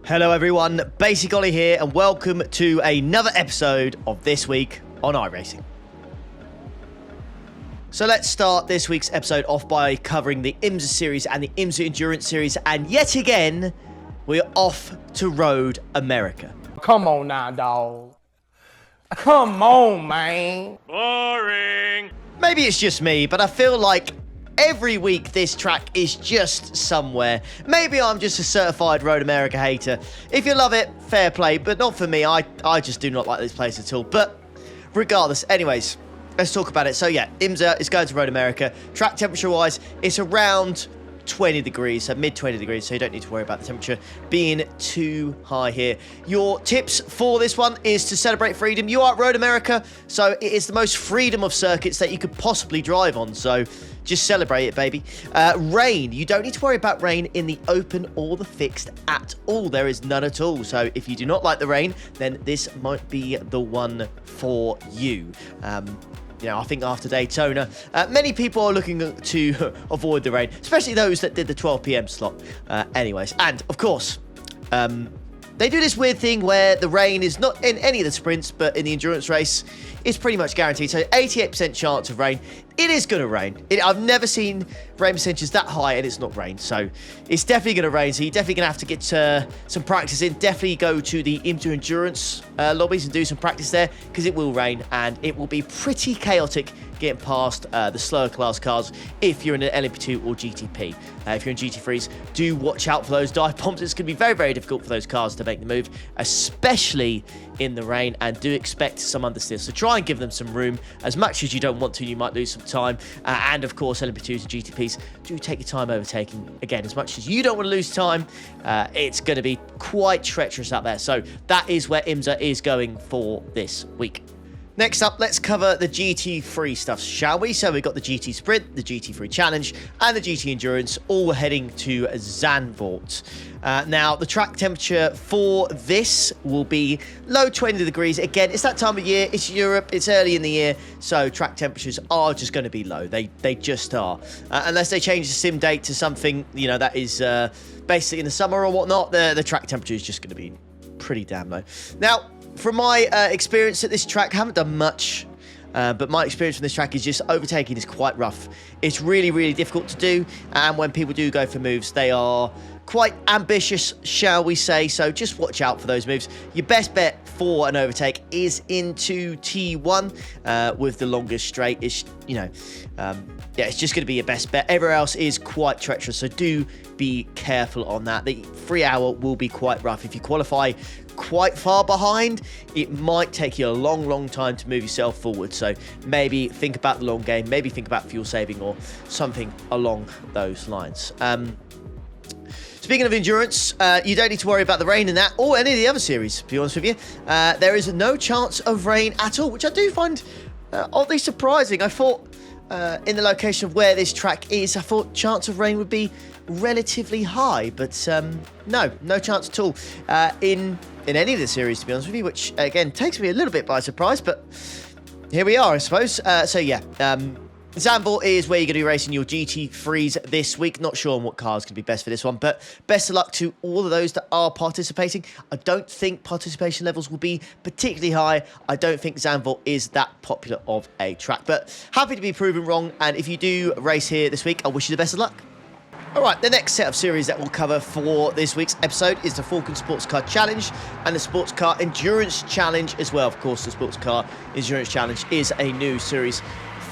Hello everyone, Basic Ollie here and welcome to another episode of This Week on iRacing. So let's start this week's episode off by covering the IMSA series and the IMSA Endurance series, and yet again, we're off to Road America. Come on now, dawg. Come on, man. Boring. Maybe it's just me, but I feel like every week this track is just somewhere. Maybe I'm just a certified Road America hater. If you love it, fair play, but not for me. I just do not like this place at all. But regardless, anyways, let's talk about it. So yeah, IMSA is going to Road America. Track temperature-wise, it's around 20 degrees, so mid 20 degrees, so you don't need to worry about the temperature being too high here. Your tips for this one is to celebrate freedom. You are at Road America, so it is the most freedom of circuits that you could possibly drive on, so just celebrate it, baby. Rain, you don't need to worry about rain in the open or the fixed at all. There is none at all, so if you do not like the rain, then this might be the one for you. You know, I think after Daytona, many people are looking to avoid the rain, especially those that did the 12 p.m. slot. Anyways, and of course, they do this weird thing where the rain is not in any of the sprints, but in the endurance race, it's pretty much guaranteed. So 88% chance of rain. It is going to rain. I've never seen rain percentages that high and it's not rain. So it's definitely going to rain. So you're definitely going to have to get some practice in. Definitely go to the IMSA Endurance lobbies and do some practice there because it will rain and it will be pretty chaotic getting past the slower class cars if you're in an LMP2 or GTP. If you're in GT3s, do watch out for those dive bombs. It's going to be very, very difficult for those cars to make the move, especially in the rain, and do expect some understeer. So try and give them some room. As much as you don't want to, you might lose some time. And of course, LMP2s and GTPs, do take your time overtaking. Again, as much as you don't want to lose time, it's going to be quite treacherous out there. So that is where IMSA is going for this week. Next up, let's cover the GT3 stuff, shall we? So we've got the GT Sprint, the GT3 Challenge, and the GT Endurance, all heading to Zandvoort. Now, the track temperature for this will be low 20 degrees. Again, it's that time of year. It's Europe. It's early in the year. So track temperatures are just going to be low. They just are. Unless they change the sim date to something, you know, that is basically in the summer or whatnot, the track temperature is just going to be pretty damn low. Now, from my experience at this track, I haven't done much, but my experience from this track is just overtaking is quite rough. It's really, really difficult to do, and when people do go for moves, they are quite ambitious, shall we say, so just watch out for those moves. Your best bet for an overtake is into T1 with the longest straight. It's, you know, yeah, it's just going to be your best bet. Everywhere else is quite treacherous, so do be careful on that. The 3 hour will be quite rough. If you qualify quite far behind, it might take you a long, long time to move yourself forward. So maybe think about the long game, maybe think about fuel saving or something along those lines. Speaking of endurance, you don't need to worry about the rain in that or any of the other series, to be honest with you. There is no chance of rain at all, which I do find oddly surprising. I thought in the location of where this track is, I thought chance of rain would be relatively high, but no chance at all in any of the series, to be honest with you, which again takes me a little bit by surprise, but here we are, I suppose. So yeah, Zandvoort is where you're going to be racing your GT3s this week. Not sure on what cars can be best for this one, but best of luck to all of those that are participating. I don't think participation levels will be particularly high. I don't think Zandvoort is that popular of a track, but happy to be proven wrong. And if you do race here this week, I wish you the best of luck. All right, the next set of series that we'll cover for this week's episode is the Falcon Sports Car Challenge and the Sports Car Endurance Challenge as well. Of course, the Sports Car Endurance Challenge is a new series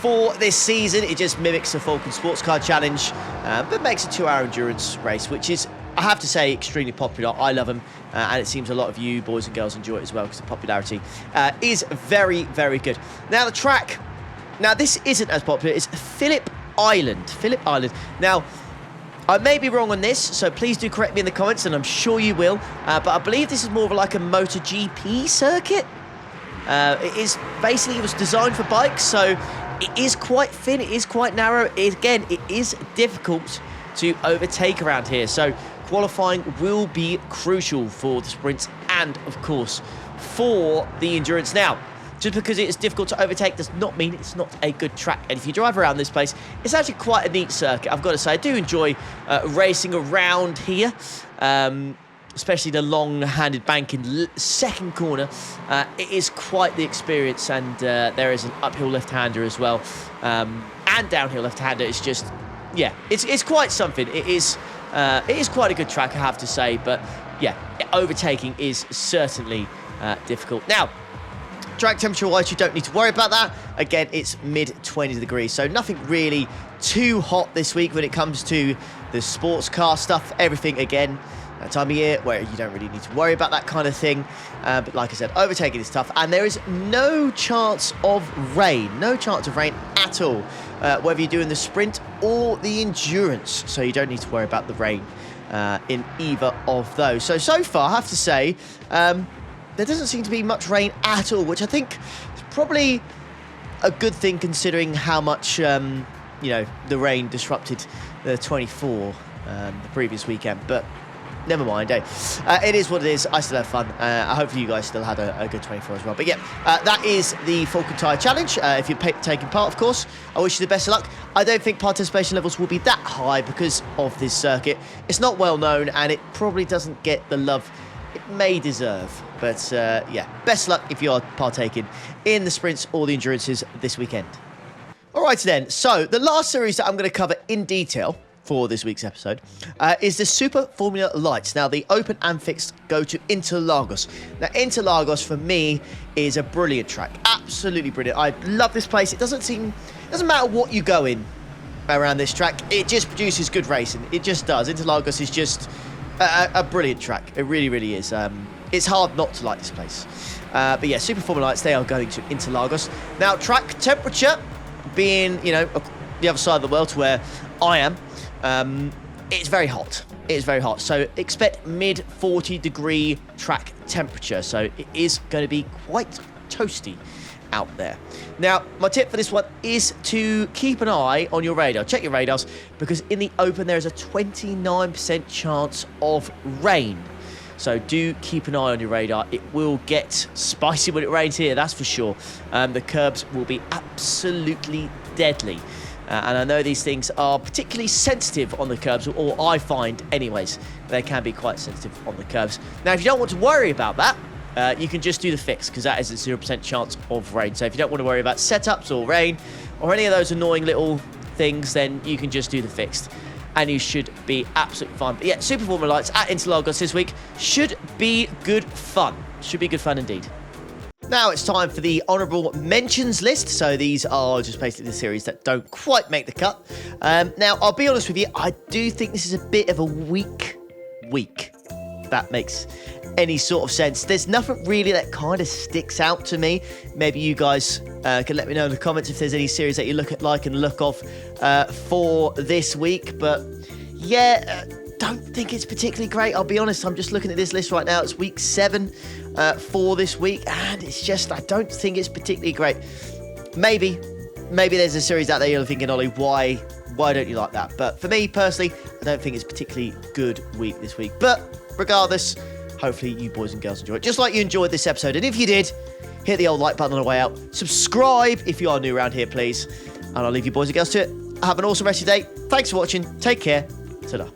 for this season. It just mimics the Falcon Sports Car Challenge, but makes a 2-hour endurance race, which is, I have to say, extremely popular. I love them, and it seems a lot of you boys and girls enjoy it as well because the popularity is very, very good. Now, the track, now this isn't as popular. It's Phillip Island. Phillip Island. Now, I may be wrong on this, so please do correct me in the comments, and I'm sure you will. But I believe this is more of like a MotoGP circuit. It is basically, it was designed for bikes, so it is quite thin, it is quite narrow. Again, it is difficult to overtake around here, so qualifying will be crucial for the sprints and, of course, for the endurance. Now, just because it is difficult to overtake does not mean it's not a good track. And if you drive around this place, it's actually quite a neat circuit, I've got to say. I do enjoy racing around here. especially the long-handed banking second corner, it is quite the experience, and there is an uphill left-hander as well, and downhill left-hander. It's just, yeah, it's quite something. It is quite a good track, I have to say, but yeah, overtaking is certainly difficult. Now, track temperature-wise, you don't need to worry about that. Again, it's mid-20 degrees, so nothing really too hot this week when it comes to the sports car stuff. Everything, again, that time of year where you don't really need to worry about that kind of thing. But like I said, overtaking is tough, and there is no chance of rain. No chance of rain at all, whether you're doing the sprint or the endurance. So you don't need to worry about the rain in either of those. So far, I have to say, there doesn't seem to be much rain at all, which I think is probably a good thing considering how much, the rain disrupted the 24 the previous weekend. But never mind, eh? It is what it is. I still have fun. Hopefully you guys still had a good 24 as well. But yeah, that is the Falcon Tire Challenge. If you're taking part, of course, I wish you the best of luck. I don't think participation levels will be that high because of this circuit. It's not well known, and it probably doesn't get the love it may deserve. But yeah, best of luck if you are partaking in the sprints or the endurances this weekend. Alright then, so the last series that I'm going to cover in detail for this week's episode is the Super Formula Lights. Now, the open and fixed go to Interlagos. Now, Interlagos for me is a brilliant track. Absolutely brilliant. I love this place. It doesn't matter what you go in around this track. It just produces good racing. It just does. Interlagos is just a brilliant track. It really, really is. It's hard not to like this place. But yeah, Super Formula Lights, they are going to Interlagos. Now, track temperature being, the other side of the world to where I am, it's very hot. It is very hot. So expect mid-40 degree track temperature. So it is going to be quite toasty out there. Now, my tip for this one is to keep an eye on your radar. Check your radars, because in the open there is a 29% chance of rain. So do keep an eye on your radar. It will get spicy when it rains here, that's for sure. The curbs will be absolutely deadly. And I know these things are particularly sensitive on the curbs, or I find anyways, they can be quite sensitive on the curbs. Now, if you don't want to worry about that, you can just do the fix, because that is a 0% chance of rain. So if you don't want to worry about setups or rain or any of those annoying little things, then you can just do the fixed, and you should be absolutely fine. But yeah, Super Formula Lights at Interlagos this week should be good fun. Should be good fun indeed. Now it's time for the honourable mentions list. So these are just basically the series that don't quite make the cut. Now, I'll be honest with you, I do think this is a bit of a weak week. That makes any sort of sense. There's nothing really that kind of sticks out to me. Maybe you guys can let me know in the comments if there's any series that you like and look of for this week. But yeah, don't think it's particularly great. I'll be honest, I'm just looking at this list right now. It's week 7 for this week, and it's just, I don't think it's particularly great. Maybe there's a series out there you're thinking, Ollie, why don't you like that? But for me personally, I don't think it's a particularly good week this week. But regardless, hopefully you boys and girls enjoy it, just like you enjoyed this episode. And if you did, hit the old like button on the way out. Subscribe if you are new around here, please. And I'll leave you boys and girls to it. Have an awesome rest of your day. Thanks for watching. Take care. Ta-da.